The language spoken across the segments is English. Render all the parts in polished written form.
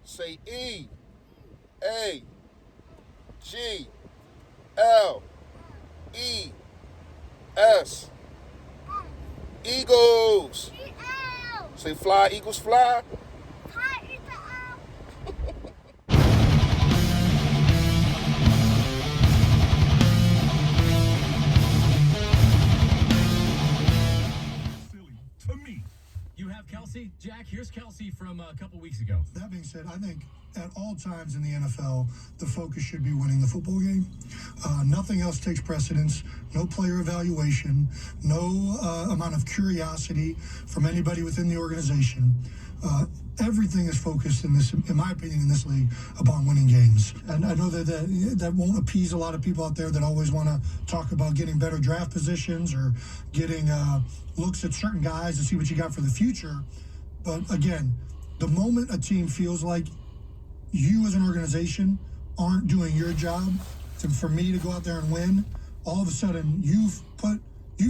Say E A G L E S. Eagles. Say fly, Eagles fly. To me. You have Kelsey. Jack, here's Kelsey from a couple weeks ago. That being said, I think at all times in the NFL, the focus should be winning the football game. Nothing else takes precedence. No player evaluation. No amount of curiosity from anybody within the organization. Everything is focused in this, in my opinion, in this league upon winning games. And I know that won't appease a lot of people out there that always want to talk about getting better draft positions or getting looks at certain guys to see what you got for the future. But again, the moment a team feels like you as an organization aren't doing your job for me to go out there and win, all of a sudden you've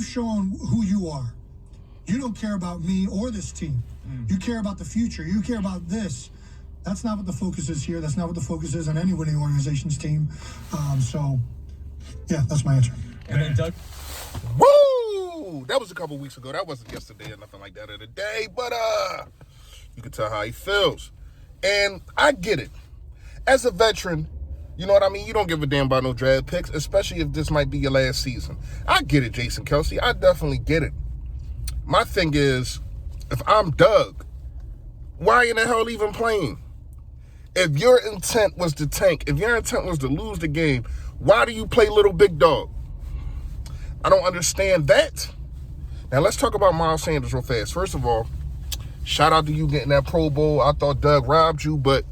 shown who you are. You don't care about me or this team. You care about the future. You care about this. That's not what the focus is here. That's not what the focus is on any winning organization's team. So, yeah, that's my answer. And then Doug. Woo! That was a couple weeks ago. That wasn't yesterday or nothing like that or today. But you can tell how he feels. And I get it. As a veteran, you know what I mean? You don't give a damn about no draft picks, especially if this might be your last season. I get it, Jason Kelsey. I definitely get it. My thing is, if I'm Doug, why in the hell even playing? If your intent was to tank, if your intent was to lose the game, why do you play little big dog? I don't understand that. Now, let's talk about Miles Sanders real fast. First of all, shout out to you getting that Pro Bowl. I thought Doug robbed you, but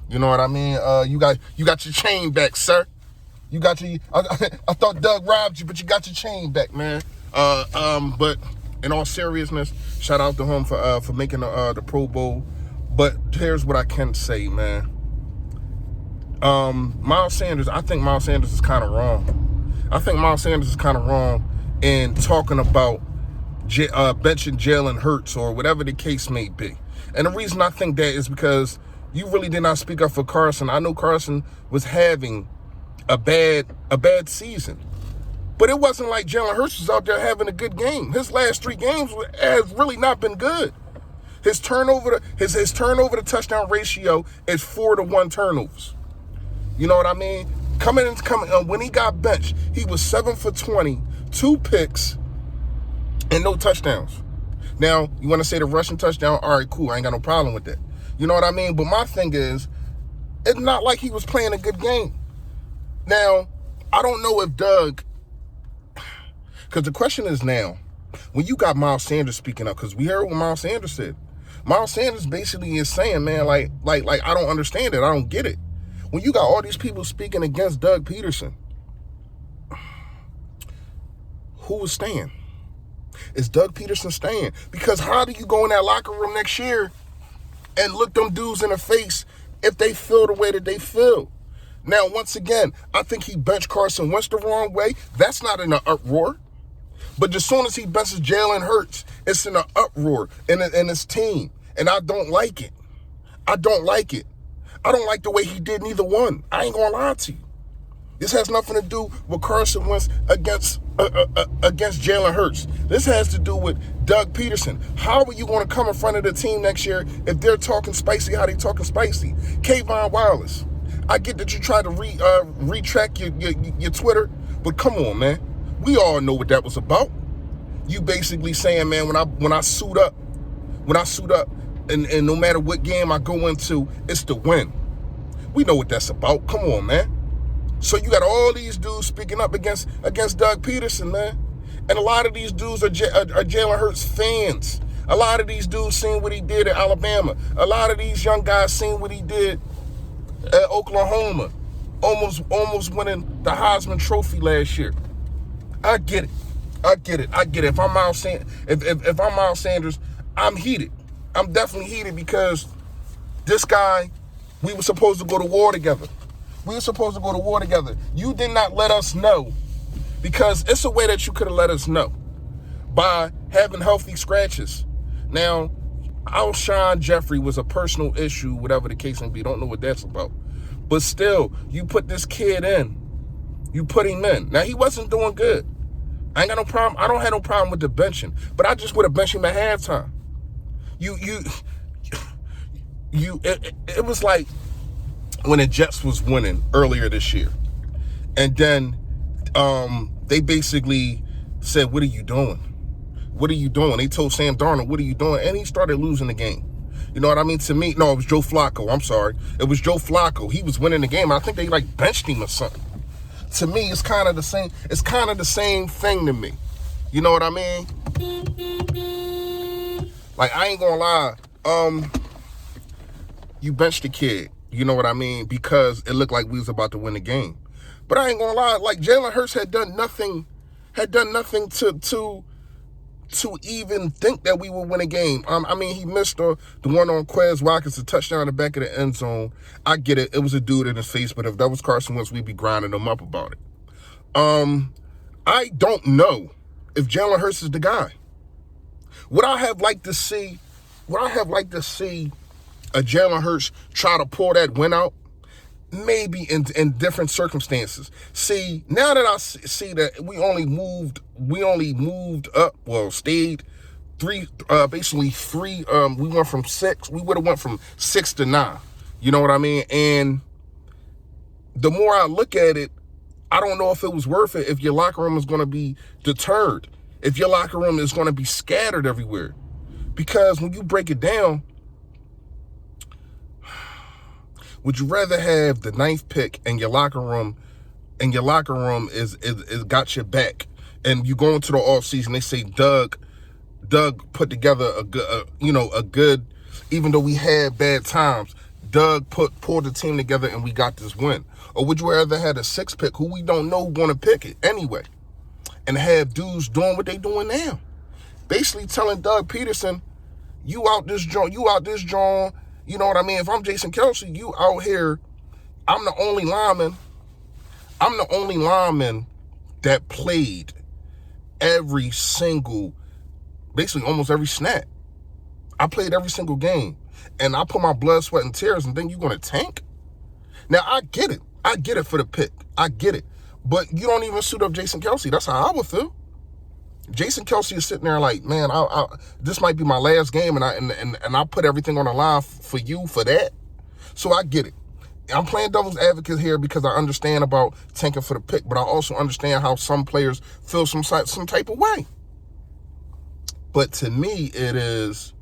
you know what I mean? You got your chain back, sir. You got your. I thought Doug robbed you, but you got your chain back, man. But in all seriousness, shout out to him for making the Pro Bowl. But here's what I can say, man. Miles Sanders, I think Miles Sanders is kind of wrong. I think Miles Sanders is kind of wrong in talking about benching Jalen Hurts or whatever the case may be. And the reason I think that is because you really did not speak up for Carson. I know Carson was having a bad season. But it wasn't like Jalen Hurts was out there having a good game. His last 3 games has really not been good. His turnover to touchdown ratio is 4-1 turnovers. You know what I mean? When he got benched, he was 7 for 20, 2 picks, and no touchdowns. Now, you want to say the rushing touchdown? All right, cool. I ain't got no problem with that. You know what I mean? But my thing is, it's not like he was playing a good game. Now, I don't know if Doug, because the question is now, when you got Miles Sanders speaking up, because we heard what Miles Sanders said. Miles Sanders basically is saying, man, like I don't understand it. I don't get it. When you got all these people speaking against Doug Peterson, who is staying? Is Doug Peterson staying? Because how do you go in that locker room next year and look them dudes in the face if they feel the way that they feel? Now, once again, I think he benched Carson Wentz the wrong way. That's not in an uproar. But as soon as he benches Jalen Hurts, it's in an uproar in his team. And I don't like it. I don't like it. I don't like the way he did neither one. I ain't gonna lie to you. This has nothing to do with Carson Wentz against Jalen Hurts. This has to do with Doug Peterson. How are you going to come in front of the team next year if they're talking spicy how they talking spicy? Kayvon Wallace, I get that you try to retract your Twitter, but come on, man. We all know what that was about. You basically saying, man, when I suit up, and no matter what game I go into, it's to win. We know what that's about. Come on, man. So you got all these dudes speaking up against Doug Peterson, man. And a lot of these dudes are Jalen Hurts fans. A lot of these dudes seen what he did at Alabama. A lot of these young guys seen what he did at Oklahoma, almost winning the Heisman Trophy last year. I get it. If I'm Miles Sanders, I'm heated. I'm definitely heated because this guy, we were supposed to go to war together. You did not let us know, because it's a way that you could have let us know by having healthy scratches. Now, Alshon Jeffrey was a personal issue, whatever the case may be. Don't know what that's about. But still, you put this kid in. You put him in. Now, he wasn't doing good. I ain't got no problem. I don't have no problem with the benching. But I just would have benched him at halftime. It was like when the Jets was winning earlier this year. And then they basically said, what are you doing? What are you doing? They told Sam Darnold, what are you doing? And he started losing the game. You know what I mean? To me, no, it was Joe Flacco. I'm sorry. It was Joe Flacco. He was winning the game. I think they like benched him or something. To me, it's kind of the same. It's kind of the same thing to me. You know what I mean? Like, I ain't gonna lie. You benched the kid. You know what I mean? Because it looked like we was about to win the game. But I ain't gonna lie. Like, Jalen Hurts had done nothing to even think that we would win a game. I mean, he missed the one on Quez Watkins, the touchdown in the back of the end zone. I get it. It was a dude in his face, but if that was Carson Wentz, we'd be grinding him up about it. I don't know if Jalen Hurts is the guy. Would I have liked to see a Jalen Hurts try to pull that win out? Maybe in different circumstances. See, now that I see that we only moved up, well, stayed basically three, we went from 6, we would have went from 6 to 9. You know what I mean? And the more I look at it, I don't know if it was worth it if your locker room is going to be deterred, if your locker room is going to be scattered everywhere. Because when you break it down, would you rather have the 9th pick and your locker room is got your back, and you go into the offseason, they say Doug put together a good, even though we had bad times, Doug pulled the team together and we got this win? Or would you rather have a 6th pick who we don't know going to pick it anyway, and have dudes doing what they doing now? Basically telling Doug Peterson, you out this joint. You know what I mean? If I'm Jason Kelce, you out here, I'm the only lineman that played every single, basically almost every snap. I played every single game. And I put my blood, sweat, and tears, and then you're going to tank? Now, I get it. I get it for the pick. I get it. But you don't even suit up Jason Kelce. That's how I would feel. Jason Kelce is sitting there like, man, this might be my last game, and I put everything on the line for you for that. So I get it. I'm playing devil's advocate here because I understand about tanking for the pick, but I also understand how some players feel some type of way. But to me, it is,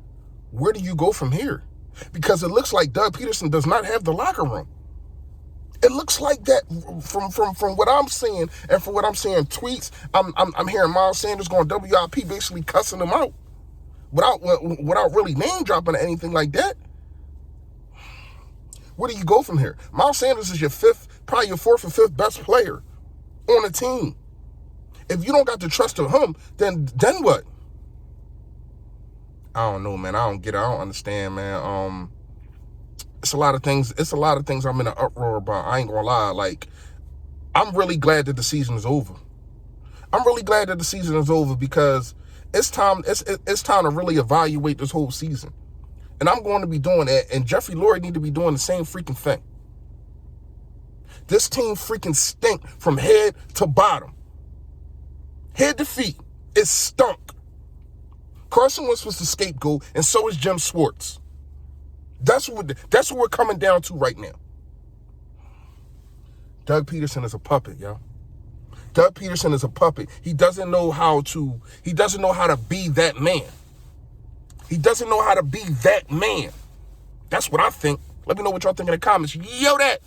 where do you go from here? Because it looks like Doug Peterson does not have the locker room. It looks like that from what I'm seeing, and from what I'm seeing tweets. I'm hearing Miles Sanders going WIP, basically cussing him out without really name dropping or anything like that. Where do you go from here? Miles Sanders is your 4th or 5th best player on the team. If you don't got the trust of him, then what? I don't know, man. I don't get it. I don't understand, man. It's a lot of things I'm in an uproar about. I ain't gonna lie. Like, I'm really glad that the season is over. I'm really glad that the season is over because it's time to really evaluate this whole season. And I'm going to be doing that, and Jeffrey Lurie need to be doing the same freaking thing. This team freaking stink from head to bottom. Head to feet. It stunk. Carson Wentz was the scapegoat, and so is Jim Schwartz. That's what we're coming down to right now. Doug Peterson is a puppet, yo. Doug Peterson is a puppet. He doesn't know how to be that man. He doesn't know how to be that man. That's what I think. Let me know what y'all think in the comments. Yo, that.